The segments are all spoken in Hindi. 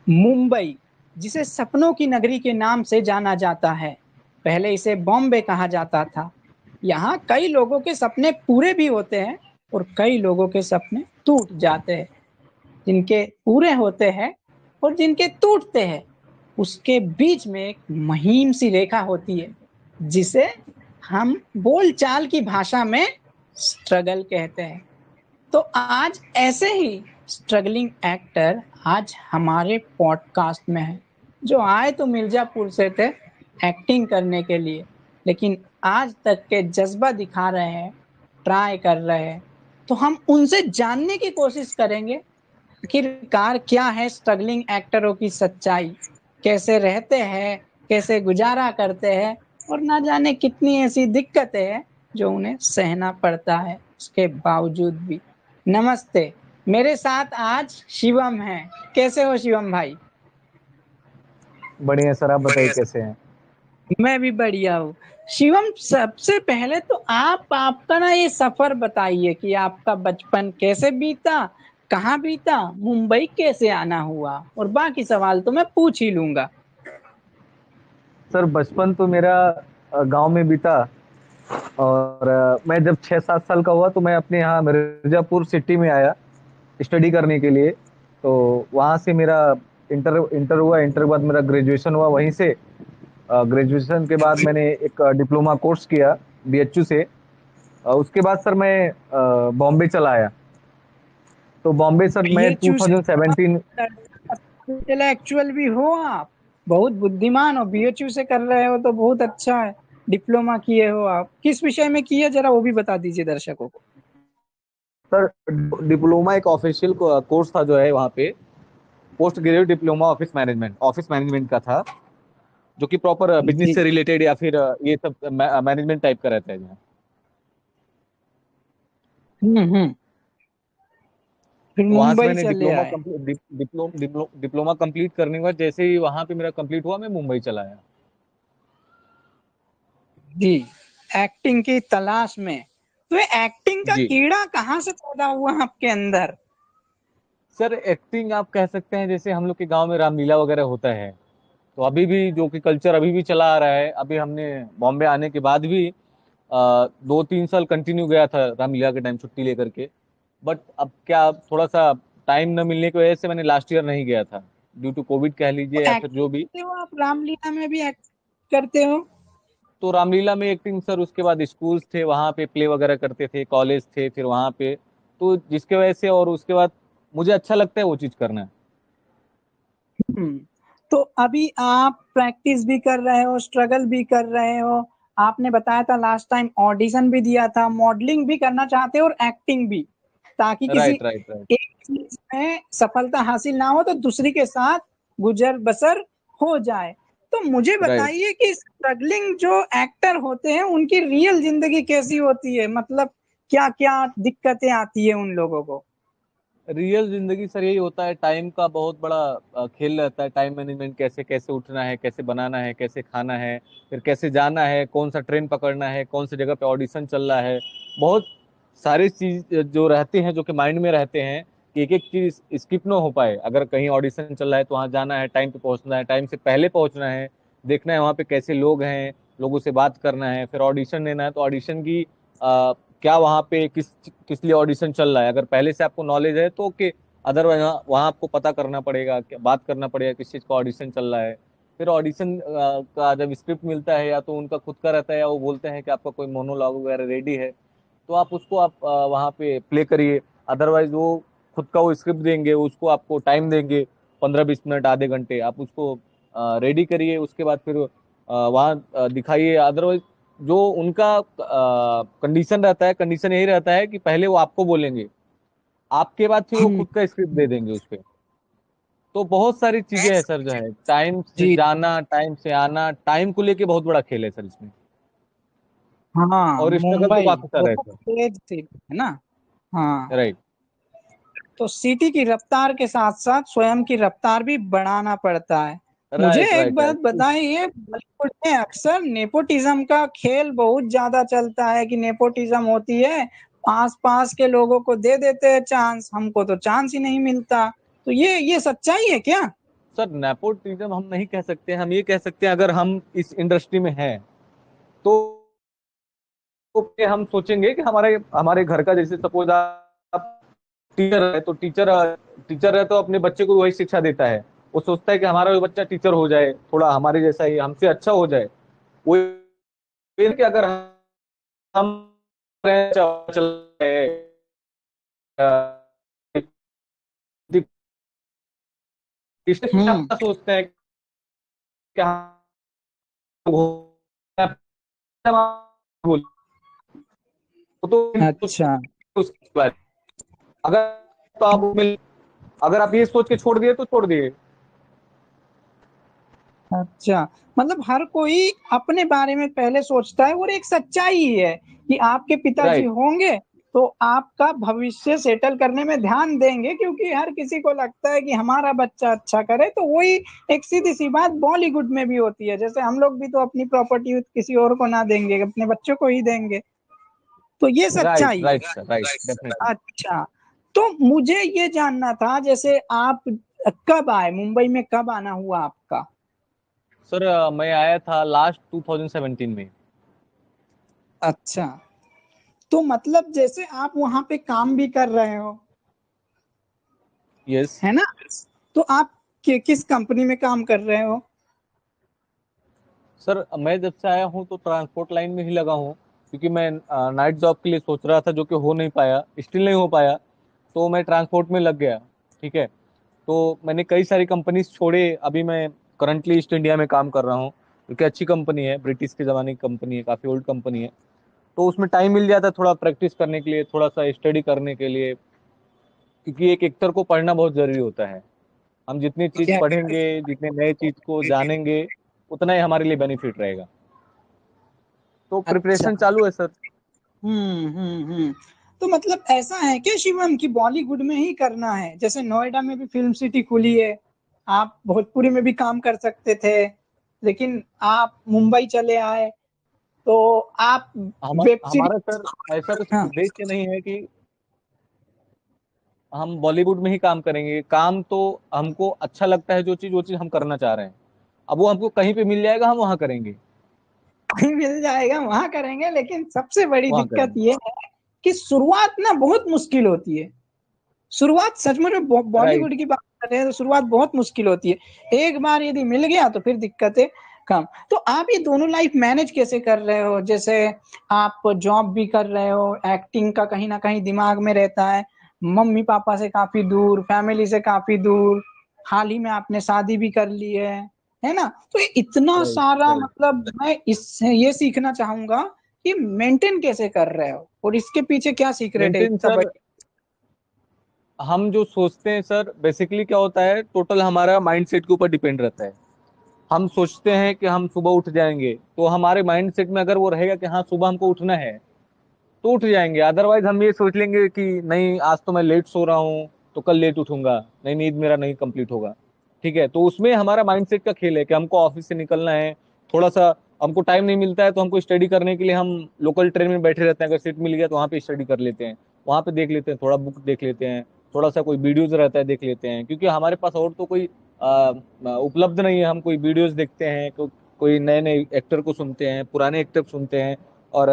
मुंबई, जिसे सपनों की नगरी के नाम से जाना जाता है, पहले इसे बॉम्बे कहा जाता था। यहाँ कई लोगों के सपने पूरे भी होते हैं और कई लोगों के सपने टूट जाते हैं। जिनके पूरे होते हैं और जिनके टूटते हैं, उसके बीच में एक महीन सी रेखा होती है, जिसे हम बोलचाल की भाषा में स्ट्रगल कहते हैं। तो आज ऐसे ही स्ट्रगलिंग एक्टर आज हमारे पॉडकास्ट में है, जो आए तो मिर्जापुर से थे एक्टिंग करने के लिए, लेकिन आज तक के जज्बा दिखा रहे हैं, ट्राई कर रहे हैं। तो हम उनसे जानने की कोशिश करेंगे आखिरकार क्या है स्ट्रगलिंग एक्टरों की सच्चाई, कैसे रहते हैं, कैसे गुजारा करते हैं, और ना जाने कितनी ऐसी दिक्कतें हैं जो उन्हें सहना पड़ता है उसके बावजूद भी। नमस्ते, मेरे साथ आज शिवम है। कैसे हो शिवम भाई? बढ़िया सर, आप बताइए कैसे हैं। मैं भी बढ़िया हूँ। शिवम, सबसे पहले तो आप आपका ना ये सफर बताइए कि आपका बचपन कैसे बीता, कहाँ बीता, मुंबई कैसे आना हुआ, और बाकी सवाल तो मैं पूछ ही लूंगा। सर बचपन तो मेरा गांव में बीता। और मैं जब 6-7 साल का हुआ तो मैं अपने यहाँ मिर्जापुर सिटी में आया स्टडी करने के लिए। तो वहाँ से मेरा इंटर इंटर हुआ। इंटर के बाद मेरा ग्रेजुएशन हुआ वहीं से। ग्रेजुएशन के बाद मैंने एक डिप्लोमा कोर्स किया बीएचयू से। उसके बाद सर मैं बॉम्बे चला आया। तो बॉम्बे सर मैं बीएचयू से 2017। इंटेलेक्चुअल भी हो आप, बहुत बुद्धिमान हो, बीएचयू से कर रहे हो तो बहुत अच्छा है। डिप्लोमा किए हो आप, किस विषय में किए जरा वो भी बता दीजिए दर्शकों को। सर डिप्लोमा एक ऑफिशियल कोर्स था जो है वहाँ पे। Post graduate diploma office management का था, जो कि प्रॉपर बिजनेस जी। से रिलेटेड या फिर ये सब मैनेजमेंट टाइप का रहता है जो। हम्म। फिर वहां से मुंबई मैंने चले डिप्लोमा आए। कंप्लीट डिप्लोमा कंप्लीट करने के बाद जैसे ही वहां पे मेरा कंप्लीट हुआ मैं मुंबई चला आया। जी, एक्टिंग की तलाश में। तो ये एक्टिंग का जी कीड़ा कहाँ से पैदा हुआ आपके अंदर? सर, एक्टिंग आप कह सकते हैं जैसे हम लोग के गांव में रामलीला वगैरह होता है। तो अभी भी जो कि कल्चर अभी भी चला आ रहा है। अभी हमने बॉम्बे आने के बाद भी 2-3 साल कंटिन्यू गया था रामलीला के टाइम छुट्टी लेकर के। बट अब क्या, थोड़ा सा टाइम न मिलने की वजह से मैंने लास्ट ईयर नहीं गया था, ड्यू टू कोविड कह तो लीजिए या फिर जो एक्टिंग भी। करते हो आप, रामलीला में भी एक्ट करते हो? तो रामलीला में एक्टिंग सर, उसके बाद स्कूल्स थे वहाँ पे प्ले वगैरह करते थे, कॉलेज थे फिर वहाँ पे। तो जिसके वजह से और उसके बाद मुझे अच्छा लगता है वो चीज़ करना। हम्म। तो अभी आप प्रैक्टिस भी कर रहे हो, स्ट्रगल भी कर रहे हो। आपने बताया था लास्ट टाइम ऑडिशन भी दिया था, मॉडलिंग भी करना चाहते हो और एक्टिंग भी, ताकि किसी राइट राइट राइट। एक चीज में सफलता हासिल ना हो तो दूसरी के साथ गुजर बसर हो जाए। तो मुझे राइट। बताइए कि स्ट्रगलिंग जो एक्टर होते हैं उनकी रियल जिंदगी कैसी होती है, मतलब क्या क्या दिक्कतें आती है उन लोगों को? रियल जिंदगी सर यही होता है, टाइम का बहुत बड़ा खेल रहता है। टाइम मैनेजमेंट, कैसे कैसे उठना है, कैसे बनाना है, कैसे खाना है, फिर कैसे जाना है, कौन सा ट्रेन पकड़ना है, कौन सी जगह पे ऑडिशन चल रहा है। बहुत सारी चीज जो रहते हैं, जो कि माइंड में रहते हैं कि एक एक चीज स्किप ना हो पाए। अगर कहीं ऑडिशन चल रहा है तो वहाँ जाना है, टाइम पे पहुंचना है, टाइम से पहले पहुंचना है, देखना है वहाँ पे कैसे लोग हैं, लोगों से बात करना है, फिर ऑडिशन देना है। तो ऑडिशन की क्या वहाँ पे किस किस लिए ऑडिशन चल रहा है, अगर पहले से आपको नॉलेज है तो ओके। अदरवाइज वहाँ आपको पता करना पड़ेगा, बात करना पड़ेगा किस चीज़ का ऑडिशन चल रहा है। फिर ऑडिशन का जब स्क्रिप्ट मिलता है, या तो उनका खुद का रहता है या वो बोलते हैं कि आपका कोई मोनोलॉग वगैरह रेडी है, तो आप उसको आप वहाँ पे प्ले करिए। अदरवाइज वो खुद का वो स्क्रिप्ट देंगे, उसको आपको टाइम देंगे 15-20 मिनट, आधे घंटे, आप उसको रेडी करिए। उसके बाद फिर वहाँ दिखाइए। अदरवाइज जो उनका कंडीशन रहता है, कंडीशन यही रहता है कि पहले वो आपको बोलेंगे, आपके बाद फिर वो हम्म। खुद का स्क्रिप्ट दे देंगे उस पे। तो बहुत सारी चीजें हैं सर जो है, टाइम से जी। जाना, टाइम से आना, टाइम को लेके बहुत बड़ा खेल है सर इसमें। हाँ, और स्ट्रगल तो मुंबई काफी सारा है बहुत सर। तेज सिटी है ना। हाँ, राइट तो सिटी की रफ्तार के साथ साथ स्वयं की रफ्तार भी बढ़ाना पड़ता है। मुझे राइट एक राइट बात राइट। बताइए, बॉलीवुड में अक्सर नेपोटिज्म का खेल बहुत ज्यादा चलता है कि नेपोटिज्म होती है, पास पास के लोगों को दे देते हैं चांस, हमको तो चांस ही नहीं मिलता। तो ये सच्चाई है क्या? सर नेपोटिज्म हम नहीं कह सकते, हम ये कह सकते हैं अगर हम इस इंडस्ट्री में हैं तो हम सोचेंगे कि हमारे हमारे घर का, जैसे सपोज आप टीचर है तो टीचर है तो अपने बच्चे को वही शिक्षा देता है। वो सोचता है कि हमारा भी बच्चा टीचर हो जाए, थोड़ा हमारे जैसा ही हमसे अच्छा हो जाए। वो ये कि अगर हम चल रहे हम्म। सोचते हैं कि हम तो अच्छा उसके बारे में। अगर तो अगर आप ये सोच के छोड़ दिए तो छोड़ दिए। अच्छा, मतलब हर कोई अपने बारे में पहले सोचता है, और एक सच्चाई ही है कि आपके पिताजी राइट होंगे तो आपका भविष्य सेटल करने में ध्यान देंगे, क्योंकि हर किसी को लगता है कि हमारा बच्चा अच्छा करे। तो वही एक सीधी सी बात बॉलीवुड में भी होती है, जैसे हम लोग भी तो अपनी प्रॉपर्टी किसी और को ना देंगे, अपने बच्चों को ही देंगे। तो ये राइट सच्चाई है। Right sir, right definitely. अच्छा, तो मुझे ये जानना था, जैसे आप कब आए मुंबई में, कब आना हुआ आपका? सर मैं आया था लास्ट 2017 में। अच्छा, तो मतलब जैसे आप वहां पे काम भी कर रहे हो, यस है ना? तो आप किस कंपनी में काम कर रहे हो? सर, मैं जब से आया हूँ तो ट्रांसपोर्ट लाइन में ही लगा हूँ, क्योंकि मैं नाइट जॉब के लिए सोच रहा था जो कि हो नहीं पाया, स्टिल नहीं हो पाया। तो मैं ट्रांसपोर्ट में लग गया। ठीक है। तो मैंने कई सारी कंपनीज छोड़े, अभी मैं करंटली ईस्ट इंडिया में काम कर रहा हूँ, क्योंकि अच्छी कंपनी है, ब्रिटिश के ज़माने की कंपनी है, काफ़ी ओल्ड कंपनी है। तो उसमें टाइम मिल जाता है थोड़ा प्रैक्टिस करने के लिए, थोड़ा सा स्टडी करने के लिए, क्योंकि एक एक्टर को पढ़ना बहुत ज़रूरी होता है। हम जितनी चीज़ क्या? पढ़ेंगे, जितने नए चीज़ को जानेंगे, उतना ही हमारे लिए बेनिफिट रहेगा। तो अच्छा। प्रिपरेशन चालू है सर। हम्म। तो मतलब ऐसा है क्या शिवम कि बॉलीवुड में ही करना है? जैसे नोएडा में भी फिल्म सिटी खुली है, आप भोजपुरी में भी काम कर सकते थे, लेकिन आप मुंबई चले आए। तो आप वेब हमारा सीरीज। सर ऐसा कुछ हाँ। उद्देश्य नहीं है कि हम बॉलीवुड में ही काम करेंगे। काम तो हमको अच्छा लगता है, जो चीज़ वो चीज़ हम करना चाह रहे हैं, अब वो हमको कहीं पे मिल जाएगा, हम वहाँ करेंगे। कहीं मिल जाएगा वहां करेंगे, लेकिन सबसे बड़ी वहाँ दिक्कत करेंगे। ये है कि शुरुआत ना बहुत मुश्किल होती है। शुरुआत सच में, जो राइट। बॉलीवुड की बात कर रहे हैं, तो शुरुआत बहुत मुश्किल होती है। एक बार यदि मिल गया तो फिर दिक्कतें कम। तो आप ये दोनों लाइफ मैनेज कैसे कर रहे हो? जैसे आप जॉब भी कर रहे हो, एक्टिंग का कहीं ना कहीं दिमाग में रहता है, मम्मी पापा से काफी दूर, फैमिली से काफी दूर, हाल ही में आपने शादी भी कर ली है ना? तो ये इतना राइट सारा, राइट। मतलब मैं इससे ये सीखना चाहूंगा कि मेंटेन कैसे कर रहे हो, और इसके पीछे क्या सीक्रेट है मेंटेन इतना सर, बड़ी? हम जो सोचते हैं सर, बेसिकली क्या होता है, टोटल हमारा माइंडसेट के ऊपर डिपेंड रहता है। हम सोचते हैं कि हम सुबह उठ जाएंगे, तो हमारे माइंडसेट में अगर वो रहेगा कि हाँ सुबह हमको उठना है, तो उठ जाएंगे। अदरवाइज हम ये सोच लेंगे कि नहीं, आज तो मैं लेट सो रहा हूँ तो कल लेट उठूंगा, नहीं नींद मेरा नहीं कंप्लीट होगा। ठीक है। तो उसमें हमारा माइंडसेट का खेल है कि हमको ऑफिस से निकलना है, थोड़ा सा हमको टाइम नहीं मिलता है तो हमको स्टडी करने के लिए हम लोकल ट्रेन में बैठे रहते हैं, अगर सीट मिल गया तो वहाँ पे स्टडी कर लेते हैं, वहाँ पे देख लेते हैं, थोड़ा बुक देख लेते हैं, थोड़ा सा कोई वीडियोज रहता है देख लेते हैं, क्योंकि हमारे पास और तो कोई उपलब्ध नहीं है। हम कोई वीडियोज देखते हैं, कोई नए नए एक्टर को सुनते हैं, पुराने एक्टर सुनते हैं, और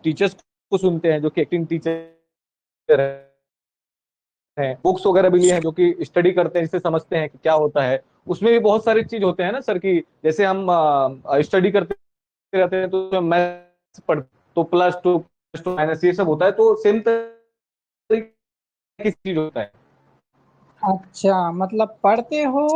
टीचर्स को सुनते हैं जो कि एक्टिंग टीचर हैं, बुक्स वगैरह भी लिए हैं जो कि स्टडी करते हैं, जिससे समझते हैं कि क्या होता है। उसमें भी बहुत सारी चीज होते हैं ना सर, की जैसे हम स्टडी करते रहते हैं तो मैथ्स पढ़, तो प्लस टू माइनस ये सब होता है, तो सेम तरीके की चीज होता है। अच्छा, मतलब पढ़ते हो,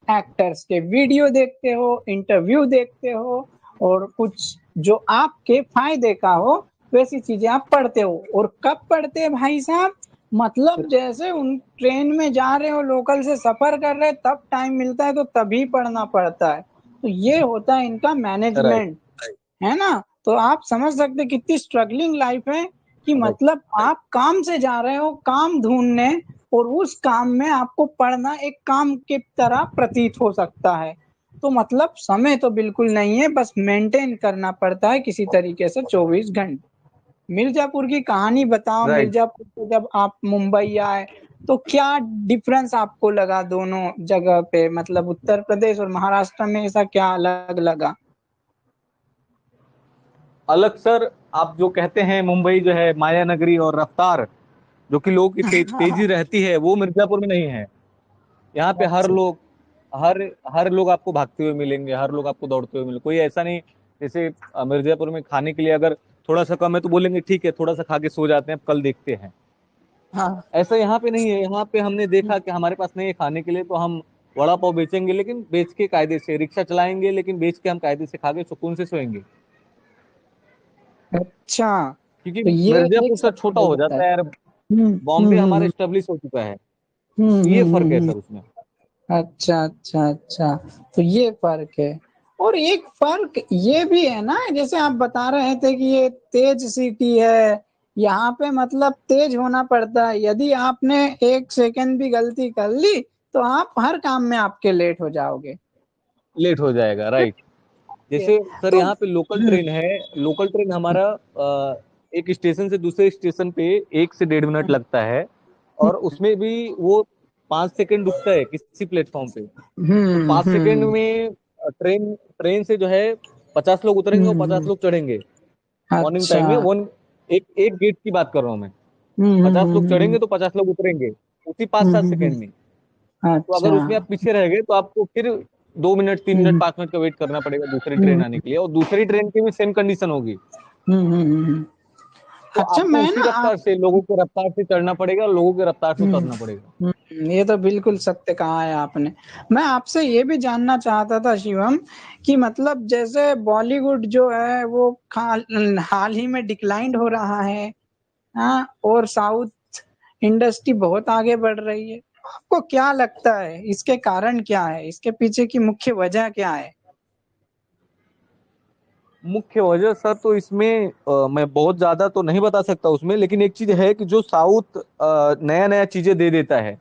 एक्टर्स के वीडियो देखते हो, इंटरव्यू देखते हो, और कुछ जो आपके फायदे का हो वैसी चीजें आप पढ़ते हो। और कब पढ़ते हैं भाई साहब? मतलब जैसे उन ट्रेन में जा रहे हो, लोकल से सफर कर रहे, तब टाइम मिलता है तो तभी पढ़ना पड़ता है। तो ये होता है इनका राइट मैनेजमेंट, है ना? तो आप समझ सकते कितनी स्ट्रगलिंग लाइफ है, कि राइट। मतलब आप काम से जा रहे हो काम ढूंढने, और उस काम में आपको पढ़ना एक काम की तरह प्रतीत हो सकता है। तो मतलब समय तो बिल्कुल नहीं है, बस मेंटेन करना पड़ता है किसी तरीके से 24 घंटे। मिर्जापुर की कहानी बताओ, राइट। मिर्जापुर से जब आप मुंबई आए, तो क्या डिफरेंस आपको लगा दोनों जगह पे, मतलब उत्तर प्रदेश और महाराष्ट्र में ऐसा क्या अलग लगा? अलग सर, आप जो कहते हैं मुंबई जो है माया नगरी और रफ्तार, जो कि लोगों की तेजी रहती है, वो मिर्जापुर में नहीं है। यहाँ पे अच्छा। हर हर लोग आपको भागते हुए मिलेंगे, हर लोग आपको दौड़ते हुए मिलेंगे। कोई ऐसा नहीं, जैसे मिर्जापुर में खाने के लिए अगर थोड़ा सा कम है तो बोलेंगे ठीक है थोड़ा सा खा के सो जाते हैं, अब कल देखते हैं। हाँ। ऐसा यहाँ पे नहीं है। यहाँ पे हमने देखा कि हमारे पास नहीं है खाने के लिए तो हम वड़ा पाव बेचेंगे, लेकिन बेच के कायदे से, रिक्शा चलाएंगे लेकिन बेच के हम कायदे से खा के सुकून से सोएंगे। अच्छा, क्योंकि तो ये एक मिर्जापुर सर सबसे छोटा बड़ी हो बात है। जाता है यार, हम्म बॉम्बे हम्म हमारा हम्म स्टेब्लिश हो चुका है। हम्म तो ये हम्म फर्क हम्म, है हम्म। सर उसमें। अच्छा अच्छा अच्छा, तो ये फर्क है। और एक फर्क ये भी है ना, जैसे आप बता रहे थे कि ये तेज सिटी है, यहाँ पे मतलब तेज होना पड़ता है। यदि आपने एक सेकंड भी गलती कर ली तो आप हर काम में आपके लेट हो जाओगे। लेट हो जाएगा, राइट। जैसे सर तो यहाँ पे लोकल ट्रेन है, लोकल ट्रेन हमारा एक स्टेशन से दूसरे स्टेशन पे 1 से 1.5 मिनट लगता है। और उसमें भी वो 5 सेकंड रुकता है किसी प्लेटफॉर्म पे। तो 5 सेकंड हम्म। में ट्रेन ट्रेन से जो है 50 लोग उतरेंगे और 50 लोग चढ़ेंगे। मॉर्निंग अच्छा। टाइम में वन, एक गेट की बात कर रहा हूँ मैं। हम्म हम्म 50 लोग हम्म हम्म चढ़ेंगे तो 50 लोग उतरेंगे उसी पाँच हम्म, सात हम्म, सेकंड में। तो अच्छा। अगर उसमें आप पीछे रह गए तो आपको फिर 2 मिनट, 3 मिनट, हम्म 5 मिनट का वेट करना पड़ेगा दूसरी ट्रेन हम्म आने के लिए, और दूसरी ट्रेन की भी सेम कंडीशन होगी। हम्म। तो अच्छा, आपको मैं उसी ना आप रफ्तार से, लोगों के रफ्तार से चढ़ना पड़ेगा और लोगों के रफ्तार से उतरना पड़ेगा। ये तो बिल्कुल सत्य कहा है आपने। मैं आपसे ये भी जानना चाहता था शिवम, कि मतलब जैसे बॉलीवुड जो है वो हाल ही में डिक्लाइंड हो रहा है, हाँ, और साउथ इंडस्ट्री बहुत आगे बढ़ रही है। आपको क्या लगता है इसके कारण क्या है, इसके पीछे की मुख्य वजह क्या है? मुख्य वजह सर तो इसमें मैं बहुत ज्यादा तो नहीं बता सकता उसमें, लेकिन एक चीज है कि जो साउथ नया नया चीजें दे देता है,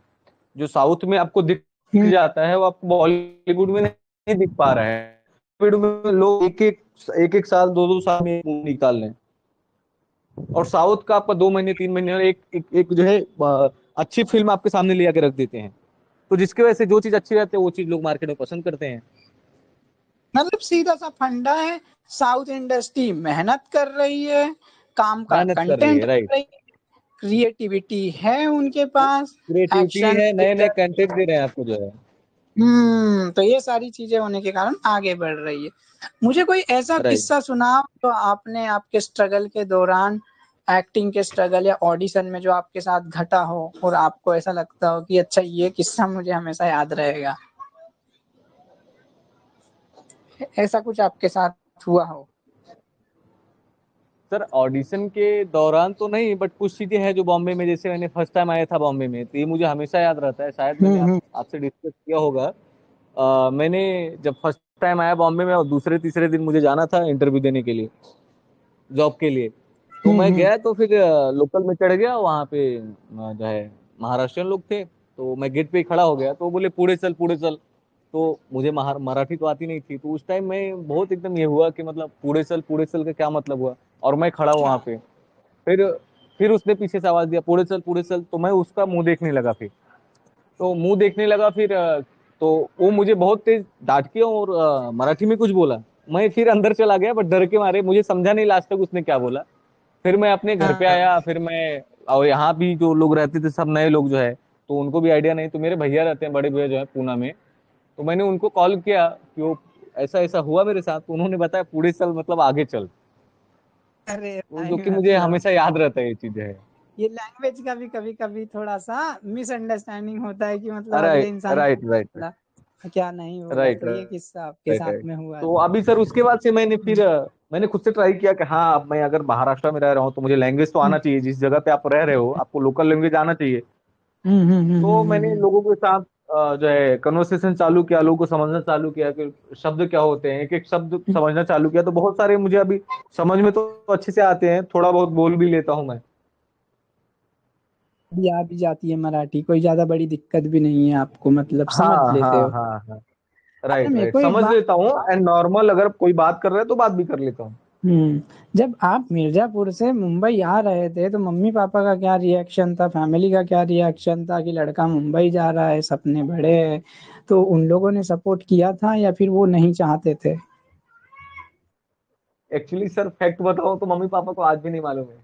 जो साउथ में आपको दिख हम्म जाता है वो आपको बॉलीवुड में नहीं दिख पा रहा है। बॉलीवुड में लोग एक एक साल, 2-2 साल में मूवी निकाल रहे हैं, और साउथ का आपका 2 महीने, 3 महीने और एक जो है अच्छी फिल्म आपके सामने ले आके रख देते हैं। तो जिसकी वजह से जो चीज अच्छी रहती है वो चीज लोग मार्केट में पसंद करते हैं। मतलब सीधा सा फंडा है, साउथ इंडस्ट्री मेहनत कर रही है, काम का मेहनत कर रही कंटेंट है, कर राइट। रही है, क्रिएटिविटी है उनके पास, क्रिएटिविटी एक्शन है, नए नए थ्रिलर। कंटेंट दे रहे हैं आपको जो है। तो ये सारी चीजें होने के कारण आगे बढ़ रही है। मुझे कोई ऐसा राइट। किस्सा सुनाओ जो आपने आपके स्ट्रगल के दौरान, एक्टिंग के स्ट्रगल या ऑडिशन में, जो आपके साथ घटा हो और आपको ऐसा लगता हो कि अच्छा ये किस्सा मुझे हमेशा याद रहेगा। ऐसा कुछ आपके साथ हुआ हो? सर ऑडिशन के दौरान तो नहीं, बट कुछ चीजें हैं जो बॉम्बे में, जैसे मैंने फर्स्ट टाइम आया था बॉम्बे में, तो ये मुझे हमेशा याद रहता है। शायद मैंने हम्म। आपसे डिस्कस किया होगा। मैंने जब फर्स्ट टाइम आया बॉम्बे में और दूसरे तीसरे दिन मुझे जाना था इंटरव्यू देने के लिए, जॉब के लिए। तो मैं हम्म। गया तो फिर लोकल में चढ़ गया, वहाँ पे जो है महाराष्ट्रियन लोग थे। तो मैं गेट पे ही खड़ा हो गया, तो वो बोले पुढे चल पुढे चल। तो मुझे मराठी तो आती नहीं थी, तो उस टाइम मैं बहुत एकदम ये हुआ कि मतलब पुढे चल का क्या मतलब हुआ। और मैं खड़ा हूँ अच्छा। वहाँ पे। फिर फिर उसने पीछे से आवाज दिया पुढे चल, तो मैं उसका मुंह देखने लगा। फिर तो मुंह देखने लगा, फिर तो वो मुझे बहुत तेज डांट के और मराठी में कुछ बोला। मैं फिर अंदर चला गया, बट डर के मारे मुझे समझा नहीं लास्ट तक उसने क्या बोला। फिर मैं अपने घर पे हाँ। आया, फिर मैं, और यहाँ भी जो लोग रहते थे सब नए लोग जो है, तो उनको भी आइडिया नहीं। तो मेरे भैया रहते हैं, बड़े भैया जो है पूना में। तो मैंने उनको कॉल किया कि वो ऐसा ऐसा हुआ मेरे साथ, तो उन्होंने बताया पुढे चल मतलब आगे चल। अरे जो भाई, कि मुझे मतलब हमेशा याद रहता है ये चीजें है। ये लैंग्वेज का भी कभी कभी थोड़ा सा मिसअंडरस्टैंडिंग होता है कि मतलब अगले राइट इंसान राइट को राइट बोला क्या नहीं बोला, राइट तो ये किस्सा आपके राइट साथ राइट। में हुआ तो था। अभी सर उसके बाद से मैंने फिर मैंने खुद से ट्राई किया कि हाँ, अब मैं अगर महाराष्ट्र में रह रहा हूँ तो मुझे लैंग्वेज तो आना चाहिए। जिस जगह पे आप रह रहे हो आपको लोकल लैंग्वेज आना चाहिए। तो मैंने हम्म। लोगों के साथ जो है कन्वर्सेशन चालू किया, लोगों को समझना चालू किया कि शब्द क्या होते हैं, एक एक शब्द समझना चालू किया। तो बहुत सारे मुझे अभी समझ में तो अच्छे से आते हैं, थोड़ा बहुत बोल भी लेता हूँ मैं। भी आ भी जाती है मराठी, कोई ज्यादा बड़ी दिक्कत भी नहीं है आपको, मतलब समझ हाँ लेते हाँ हो? हाँ हाँ। अच्छा, राइट मेरे राइट, को एक समझ बात लेता हूँ। बताओ। एंड नॉर्मल अगर कोई बात कर रहा है तो बात भी कर लेता हूँ। जब आप मिर्जापुर से मुंबई आ रहे थे तो मम्मी पापा का क्या रिएक्शन था, फैमिली का क्या रिएक्शन था कि लड़का मुंबई जा रहा है, सपने बड़े हैं, तो उन लोगों ने सपोर्ट किया था या फिर वो नहीं चाहते थे? एक्चुअली सर फैक्ट बताओ तो मम्मी पापा को आज भी नहीं मालूम है।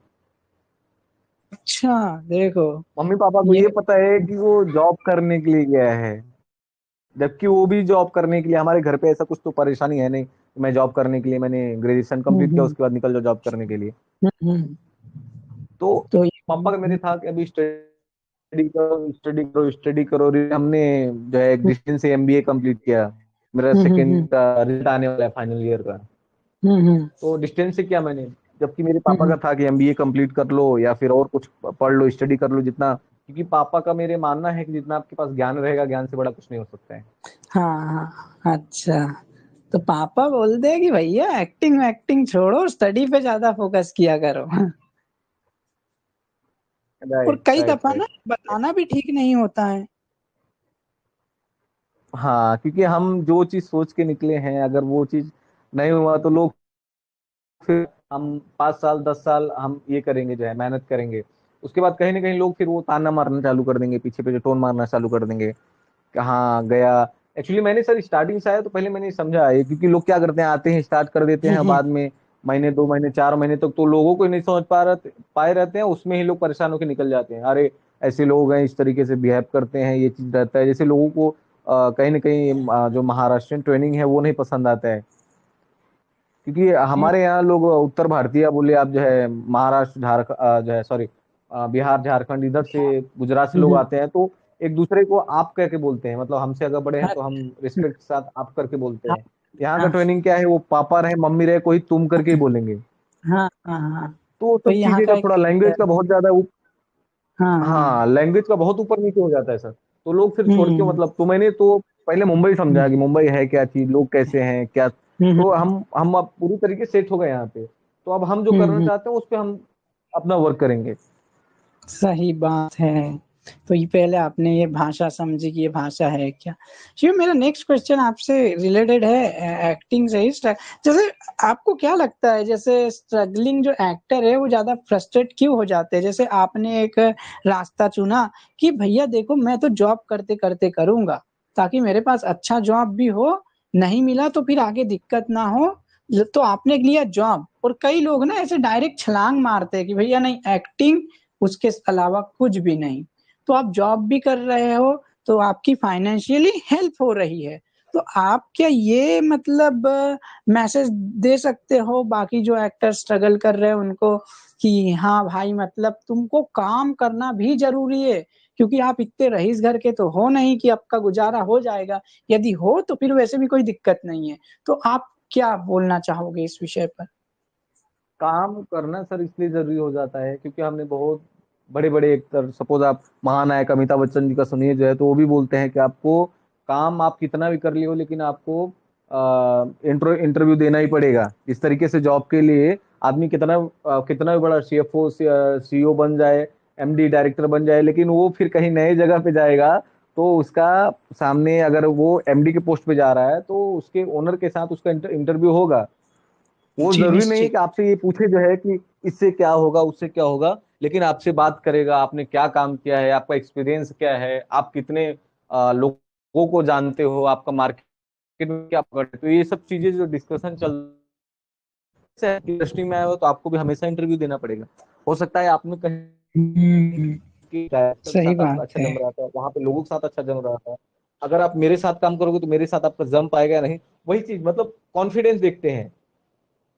अच्छा, देखो मम्मी पापा को ये। ये पता है कि वो जॉब करने के लिए गया है, जबकि वो भी जॉब करने के लिए, हमारे घर पे ऐसा कुछ तो परेशानी है नहीं। मैं जॉब करने के लिए, मैंने ग्रेजुएशन कंप्लीट किया, हम्म उसके बाद निकल जाओ जॉब करने के लिए। हम्म। तो तो पापा का मेरे था कि अभी स्टडी करो, स्टडी करो, स्टडी करो। हमने जो है एक डिस्टेंस से एमबीए कंप्लीट किया। मेरा हम्म सेकंड रिजल्ट आने वाला है फाइनल ईयर का। हम्म तो डिस्टेंस से किया मैंने, जबकि मेरे पापा हम्म। का था कि एमबीए कंप्लीट कर लो या फिर और कुछ पढ़ लो, स्टडी कर लो जितना, क्योंकि पापा का मेरे मानना है कि जितना आपके पास ज्ञान रहेगा, ज्ञान से बड़ा कुछ नहीं हो सकता है। हाँ हाँ, अच्छा। तो पापा बोलते हैं कि भैया एक्टिंग एक्टिंग छोड़ो, स्टडी पे ज्यादा फोकस किया करो। और राइट कई राइट दफा ना राइट। बताना भी ठीक नहीं होता है। हाँ, क्योंकि हम जो चीज सोच के निकले हैं, अगर वो चीज नहीं हुआ तो लोग फिर, हम 5 साल 10 साल हम ये करेंगे, जो है मेहनत करेंगे, उसके बाद कहीं ना कहीं लोग फिर वो ताना मारना चालू कर देंगे, पीछे पीछे टोन मारना चालू कर देंगे, कहाँ गया। एक्चुअली मैंने सर स्टार्टिंग से आया तो पहले मैंने समझा है, क्योंकि लोग क्या करते हैं, आते हैं स्टार्ट कर देते हैं, हम्म बाद में महीने 2 महीने 4 महीने तक तो लोगों को ही नहीं समझ पाए रहते हैं, उसमें ही लोग परेशान होकर निकल जाते हैं। अरे ऐसे लोग हैं, इस तरीके से बिहेव करते हैं, ये चीज रहता है, जैसे लोगों को कहीं ना कहीं जो महाराष्ट्रियन ट्रेनिंग है वो नहीं पसंद आता है। क्योंकि हम्म हमारे यहाँ लोग उत्तर भारतीय बोले, आप जो है महाराष्ट्र झारखंड जो है सॉरी बिहार झारखंड इधर से, गुजरात से लोग हम्म। आते हैं, तो एक दूसरे को आप कह के बोलते हैं, मतलब हमसे अगर बड़े हैं तो हम अच्छा, रिस्पेक्ट के साथ आप करके बोलते हाँ हैं। यहाँ का हाँ ट्रेनिंग क्या है, वो पापा रहे मम्मी रहे, कोई तुम करके ही बोलेंगे। हाँ हाँ हाँ। तो वो तो सब यहाँ चीजें का का एक थोड़ा कल्चर लैंग्वेज का है। बहुत ज्यादा हाँ हाँ। हाँ, लैंग्वेज का बहुत ऊपर नीचे हो जाता है सर। तो लोग फिर छोड़ के, हम्म मतलब तो मैंने तो पहले मुंबई हम्म समझा कि मुंबई है क्या चीज, लोग कैसे हैं क्या। हम्म तो हम अब पूरी तरीके से सेट हो गए यहाँ पे, तो अब हम जो करना हम्म। चाहते हैं उस पे हम अपना वर्क करेंगे। सही बात है। तो ये पहले आपने ये भाषा समझी कि ये भाषा है क्या। शिव, मेरा नेक्स्ट क्वेश्चन आपसे रिलेटेड है एक्टिंग से ही। जैसे आपको क्या लगता है, जैसे स्ट्रगलिंग जो एक्टर है वो ज्यादा फ्रस्ट्रेट क्यों हो जाते हैं? जैसे आपने एक रास्ता चुना कि भैया देखो मैं तो जॉब करते करते करूंगा ताकि मेरे पास अच्छा जॉब भी हो, नहीं मिला तो फिर आगे दिक्कत ना हो, तो आपने लिया जॉब। और कई लोग ना ऐसे डायरेक्ट छलांग मारते हैं कि भैया नहीं, एक्टिंग उसके अलावा कुछ भी नहीं। तो आप जॉब भी कर रहे हो, तो आपकी फाइनेंशियली हेल्प हो रही है। तो आप क्या ये मतलब मैसेज दे सकते हो बाकी जो एक्टर स्ट्रगल कर रहे हैं उनको कि हाँ भाई, मतलब तुमको काम करना भी जरूरी है, क्योंकि आप इतने रईस घर के तो हो नहीं कि आपका गुजारा हो जाएगा। यदि हो तो फिर वैसे भी कोई दिक्कत नहीं है। तो आप क्या बोलना चाहोगे इस विषय पर? काम करना सर इसलिए जरूरी हो जाता है क्योंकि हमने बहुत बड़े बड़े एक्टर, सपोज आप महानायक अमिताभ बच्चन जी का सुनिए, जो है तो वो भी बोलते हैं कि आपको काम आप कितना भी कर लियो, लेकिन आपको इंटरव्यू देना ही पड़ेगा। इस तरीके से जॉब के लिए आदमी कितना कितना भी बड़ा सीएफओ सीईओ बन जाए, एमडी डायरेक्टर बन जाए, लेकिन वो फिर कहीं नए जगह पे जाएगा तो उसका सामने, अगर वो एमडी के पोस्ट पे जा रहा है तो उसके ओनर के साथ उसका इंटरव्यू होगा। वो जी जरूरी नहीं है निश्चित। कि आपसे ये पूछे जो है कि इससे क्या होगा उससे क्या होगा, लेकिन आपसे बात करेगा, आपने क्या काम किया है, आपका एक्सपीरियंस क्या है, आप कितने लोगों को जानते हो, आपका मार्केट में क्या पकड़ है। तो ये सब चीजें जो डिस्कशन चल इंडस्ट्री में आया हो तो आपको भी हमेशा इंटरव्यू देना पड़ेगा। हो सकता है आपने कहीं हम्म, कि डायरेक्टर के सही साथ आपका बात अच्छा है। जम रहा था, वहां पे लोगों के साथ अच्छा जम रहा था, अगर आप मेरे साथ काम करोगे तो मेरे साथ आपका जम पाएगा या नहीं, वही चीज, मतलब कॉन्फिडेंस देखते हैं।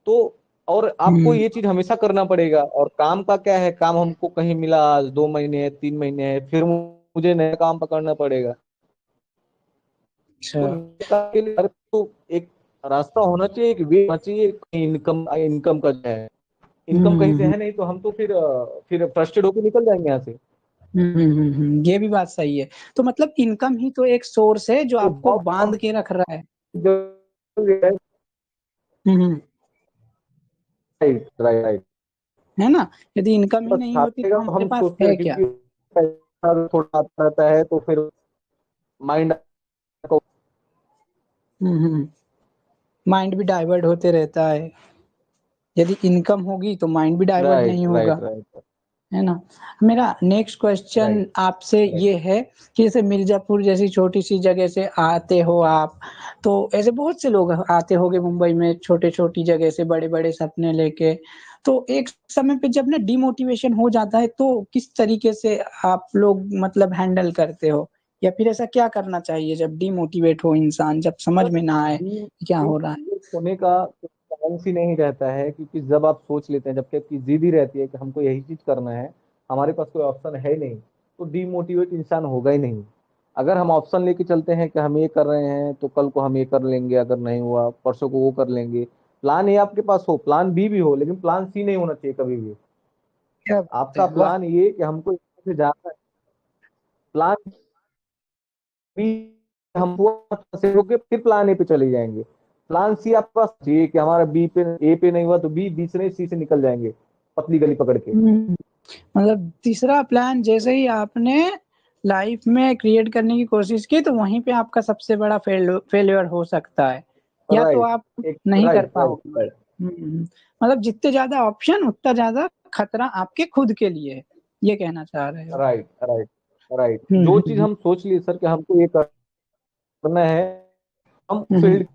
तो और आपको हम्म। ये चीज हमेशा करना पड़ेगा। और काम का क्या है, काम हमको कहीं मिला, आज 2 महीने है 3 महीने है, फिर मुझे नया काम पकड़ना पड़ेगा। अच्छा। तो नए काम के लिए तो एक रास्ता होना चाहिए, एक वे होना चाहिए, इनकम इनकम का जो है, इनकम कहीं से हम्म है नहीं, तो हम तो फिर फ्रस्ट्रेट होकर निकल जाएंगे यहाँ से। ये भी बात सही है। तो मतलब इनकम ही तो एक सोर्स है जो तो आपको जॉब बांध के रख रहा है। जरूरी है। हम्म राइट राइट राइट। है ना? यदि इनकम ही बस नहीं होती छापेगा तो तो हमारे हम पास सोचते है हैं, क्या? क्योंकि पैसा थोड़ा आता रहता है तो फिर माइंड को। माइंड भी डाइवर्ट होते रहता है। यदि इनकम होगी तो माइंड भी डाइवर्ट राइट नहीं होगा, राइट राइट है ना। मेरा नेक्स्ट क्वेश्चन राइट आपसे राइट। ये है कि जैसे मिर्जापुर जैसी छोटी सी जगह से आते हो आप, तो ऐसे बहुत से लोग आते होंगे मुंबई में छोटे छोटी जगह से बड़े बड़े सपने लेके, तो एक समय पे जब ना डिमोटिवेशन हो जाता है तो किस तरीके से आप लोग मतलब हैंडल करते हो, या फिर ऐसा क्या करना चाहिए जब डिमोटिवेट हो इंसान, जब समझ सर में ना आए कि क्या हो रहा है? डीमोटिवेट होने का चांस ही नहीं रहता है, क्योंकि जब आप सोच लेते हैं, जबकि आपकी जिद ही रहती है कि हमको यही चीज करना है, हमारे पास कोई ऑप्शन है ही नहीं, तो डीमोटिवेट इंसान होगा ही नहीं। अगर हम ऑप्शन लेके चलते हैं कि हम ये कर रहे हैं तो कल को हम ये कर लेंगे, अगर नहीं हुआ परसों को वो कर लेंगे, प्लान ए आपके पास हो, प्लान बी भी हो, लेकिन प्लान सी नहीं होना चाहिए कभी भी। क्या बात आपका है, वाह! प्लान ये कि हमको यहाँ से जाना है, प्लान बी हम पूरा से होके फिर प्लान ए पे चले जाएंगे। प्लान सी आपके पास चाहिए कि हमारा बी पे, ए पे नहीं हुआ तो बी से नहीं सी से निकल जाएंगे, पतली गली पकड़ के। हुँ, मतलब तीसरा प्लान जैसे ही आपने लाइफ में क्रिएट करने की कोशिश की तो वहीं पे आपका सबसे बड़ा फेल्योर हो सकता है, या तो राइट, आप एक नहीं कर राइट राइट पाओगे। राइट मतलब जितने ज़्यादा ऑप्शन उतना ज़्यादा खतरा आपके खुद के लिए है, ये कहना चाह रहे हो? Right right right. हुँ, जो हुँ, चीज हुँ। हम सोच लिए सर कि हमको ये करना है, हम हुँ, हुँ। फील्ड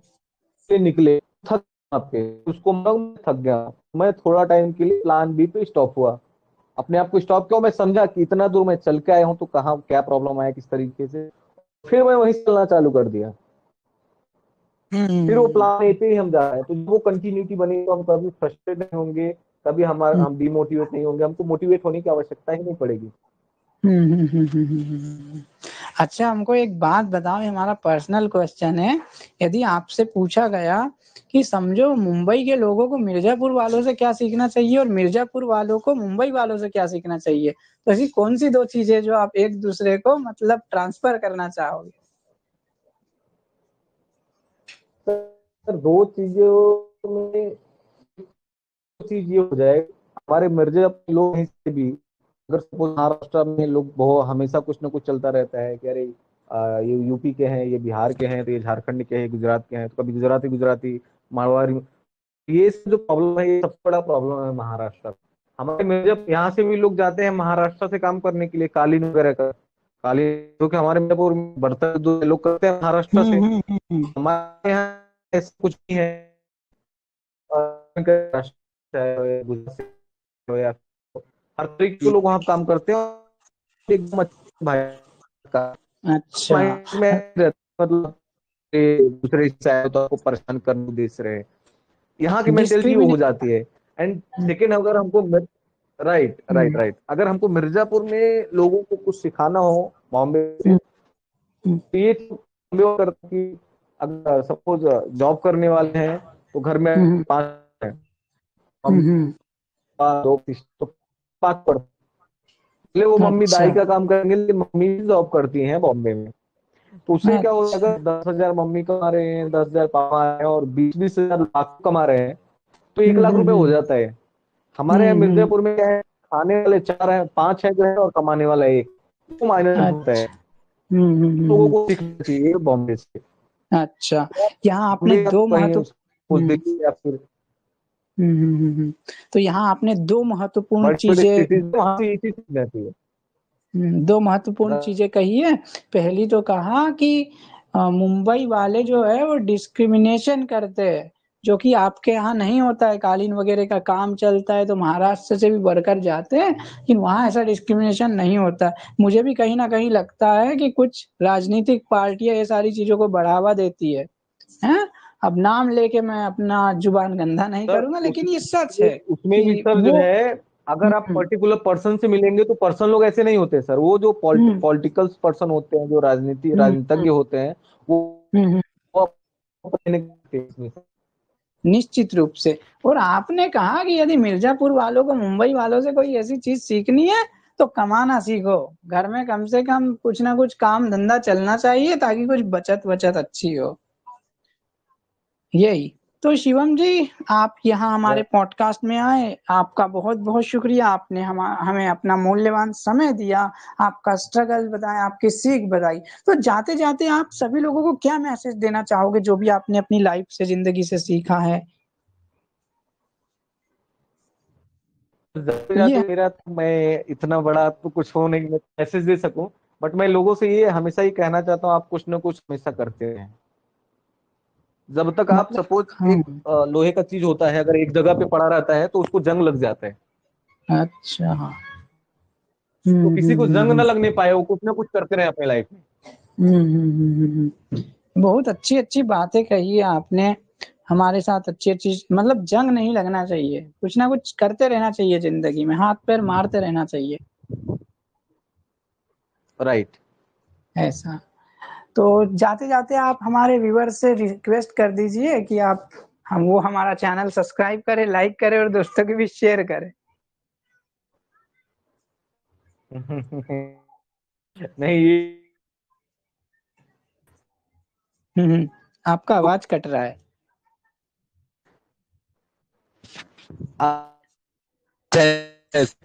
से निकले, थक आपके उसको मैं थक गया, मैं थोड़ा टाइम के लिए प्लान बी पे स्टॉप हुआ, अपने आप को स्टॉप किया, मैं समझा कि इतना दूर मैं चल के आया हूँ तो कहाँ क्या प्रॉब्लम आया किस तरीके से, फिर मैं वहीं से चलना चालू कर दिया। हुँ, फिर वो हुँ, प्लान ए पे ही हम जा रहे हैं, तो जब वो कंटिन्यूटी बनी तो हम कभी फ्रस्ट्रेट नहीं होंगे, कभी हुँ। हम डिमोटिवेट नहीं होंगे, हमको मोटिवेट होने की आवश्यकता ही नहीं पड़ेगी। हुँ, हुँ, हुँ, हुँ, हुँ, हुँ, हुँ। अच्छा हमको एक बात बताओ, ये हमारा पर्सनल क्वेश्चन है, यदि आपसे पूछा गया कि समझो मुंबई के लोगों को मिर्ज़ापुर वालों से क्या सीखना चाहिए और मिर्ज़ापुर वालों को मुंबई वालों से क्या सीखना चाहिए, तो ऐसी कौन-सी 2 चीज़ें जो आप एक-दूसरे को मतलब ट्रांसफ़र करना चाहोगे? सर दो चीजों में चीज ये हो जाए, हमारे मिर्जापुर लोग हैं से भी, अगर सपोज महाराष्ट्र में लोग बहुत हमेशा कुछ ना कुछ चलता रहता है कि अरे ये यूपी के हैं, ये बिहार के हैं, तो ये झारखंड के हैं, गुजरात के हैं, तो कभी गुजराती गुजराती मारवाड़ी, ये सब जो प्रॉब्लम है ये सबसे बड़ा प्रॉब्लम है महाराष्ट्र का। हमारे मिर्जापुर यहाँ से भी लोग जाते हैं महाराष्ट्र से काम करने के लिए, कालीन वगैरह का, कालीन जो कि हमारे मिर्जापुर में बर्तन जो लोग करते हैं महाराष्ट्र हुँ, से, हुँ, हुँ, हुँ। हमारे यहाँ ऐसा कुछ नहीं है। गुजरात से हो या हर तरीके के लोग वहाँ काम करते हैं, और एकदम अच्छा भाई का अच्छा, माइंड में रहता है, मतलब दूसरे से आए तो आपको परेशान करने देश रहे, यहाँ की मेंटेलिटी वो हो डिस्क्रिमिनेट जाती है। एंड हुँ, सेकेंड, अगर हमको राइट राइट हुँ, राइट, अगर हमको मिर्जापुर में लोगों को कुछ सिखाना हो बॉम्बे से, हुँ, हुँ, तो ये बॉम्बे करता कि अगर सपोज जॉब करने वाले हैं तो घर में हुँ, पांच हैं, हुँ, मम्मी हुँ। पापा दो तो पांच पढ़ते, इसलिए वो मम्मी दाई अच्छा, का काम करेंगे, लेकिन मम्मी जॉब करती हैं बॉम्बे में, तो उससे क्या हो अच्छा। जाएगा, 10,000 मम्मी कमा रहे हैं, 10,000 पापा आ रहे हैं, और 20-20 हजार लाख कमा रहे हैं, तो एक हुँ, लाख हुँ, रुपए हो हुँ। जाता है। हमारे यहाँ हुँ, हुँ। मिर्जापुर में क्या है, खाने वाले चार हैं, पांच है जो है, और कमाने वाला एक, वो माइनस होता है। अच्छा। हुँ, हुँ, हुँ, लोगों हुँ। को सीखना चाहिए बॉम्बे से। अच्छा, यहाँ आपने बॉम्बे आप 2 कहीं महत्व उसको हुँ, देखिए या फिर हुँ, हुँ, हुँ, हुँ। तो यहाँ आपने 2 महत्वपूर्ण बड़ी बड़ी चीज़ें सिटीज में वहाँ से ये चीज सीखना चाहिए। 2 महत्वपूर्ण चीज़ें कही है। पहली तो कहा कि मुंबई वाले जो है वो डिस्क्रिमिनेशन करते हैं, जो कि आपके यहाँ नहीं होता है। कालीन वगैरह का काम चलता है तो महाराष्ट्र से भी वर्कर जाते हैं, लेकिन वहाँ ऐसा डिस्क्रिमिनेशन नहीं होता है। मुझे भी कहीं न कहीं लगता है कि कुछ राजनीतिक पार्टियाँ ये सारी चीज़ों को बढ़ावा देती है। हैं? अब नाम लेके मैं अपना जुबान गंदा नहीं सर करूँगा, लेकिन ये सच उसमें है उसमें भी कि सर जो वो है, हुँ, अगर आप हुँ, पर्टिकुलर पर्सन से मिलेंगे तो पर्सन लोग ऐसे नहीं होते सर, वो जो हुँ, पॉलिटिकल पर्सन होते हैं, जो हुँ, हुँ, राजनीतिज्ञ होते हैं, वो हुँ, हुँ। अपने केस में। निश्चित रूप से। और आपने कहा कि यदि मिर्ज़ापुर वालों को मुंबई वालों से कोई ऐसी चीज़ सीखनी है, तो कमाना सीखो। घर में कम से कम कुछ ना कुछ काम-धंधा चलना चाहिए ताकि कुछ बचत-वचत अच्छी हो। यही। तो शिवम जी, आप यहाँ हमारे पॉडकास्ट में आए, आपका बहुत-बहुत शुक्रिया। आपने हमें अपना मूल्यवान समय दिया, आपका स्ट्रगल बताया, आपकी सीख बताई। तो जाते-जाते आप सभी लोगों को क्या मैसेज देना चाहोगे, जो भी आपने अपनी लाइफ़ से, ज़िंदगी से सीखा है? ज्यादा ये ज्यादा मेरा तो मैं इतना बड़ा तो कुछ हो नहीं, मैं मैसेज दे सकूं, बट मैं लोगों से ये हमेशा ही कहना चाहता हूँ, आप कुछ ना कुछ हमेशा करते रहें। जब तक आप मतलब सपोज हाँ। एक लोहे का चीज होता है, अगर एक जगह पे पड़ा रहता है तो उसको जंग लग जाता है। अच्छा हाँ। तो किसी को जंग ना हम्म। लगने पाए, वो कुछ ना कुछ करते रहे अपने लाइफ में। बहुत अच्छी अच्छी बातें कही है आपने। हमारे साथ अच्छी अच्छी मतलब जंग नहीं लगना चाहिए, कुछ ना कुछ करते रहना चाहिए जिंदगी में, हाथ पैर मारते रहना चाहिए। राइट। ऐसा। तो जाते जाते आप हमारे व्यूअर्स से रिक्वेस्ट कर दीजिए कि आप हम वो हमारा चैनल सब्सक्राइब करें, लाइक करें और दोस्तों के भी शेयर करें। नहीं ये आपका आवाज कट रहा है।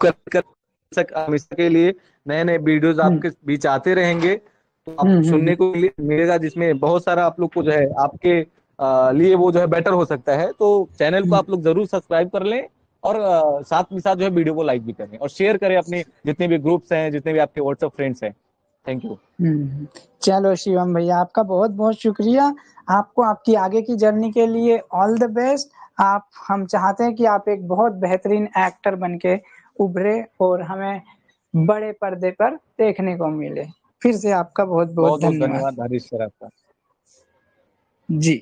कर कर हमेशा के लिए नए नए वीडियोस हम्म आपके बीच आते रहेंगे, तो हम्म आपको हम्म सुनने को मिलेगा, जिसमें बहुत सारा आप लोग को जो है आपके लिए वो जो है बेटर हो सकता है। तो चैनल को हम्म आप लोग जरूर सब्सक्राइब कर लें, और साथ में साथ जो है वीडियो को लाइक भी करें और शेयर करें अपने जितने भी ग्रुप्स हैं, जितने भी आपके व्हाट्सएप फ्रेंड्स हैं। Thank you. चलो शिवम भैया, आपका बहुत बहुत शुक्रिया। आपको आपकी आगे की जर्नी के लिए ऑल द बेस्ट। आप हम चाहते हैं कि आप एक बहुत बेहतरीन एक्टर बनके उभरे और हमें बड़े पर्दे पर देखने को मिले। फिर से आपका बहुत बहुत बहुत बहुत धन्यवाद। धन्यवाद हरीश सर आपका। जी।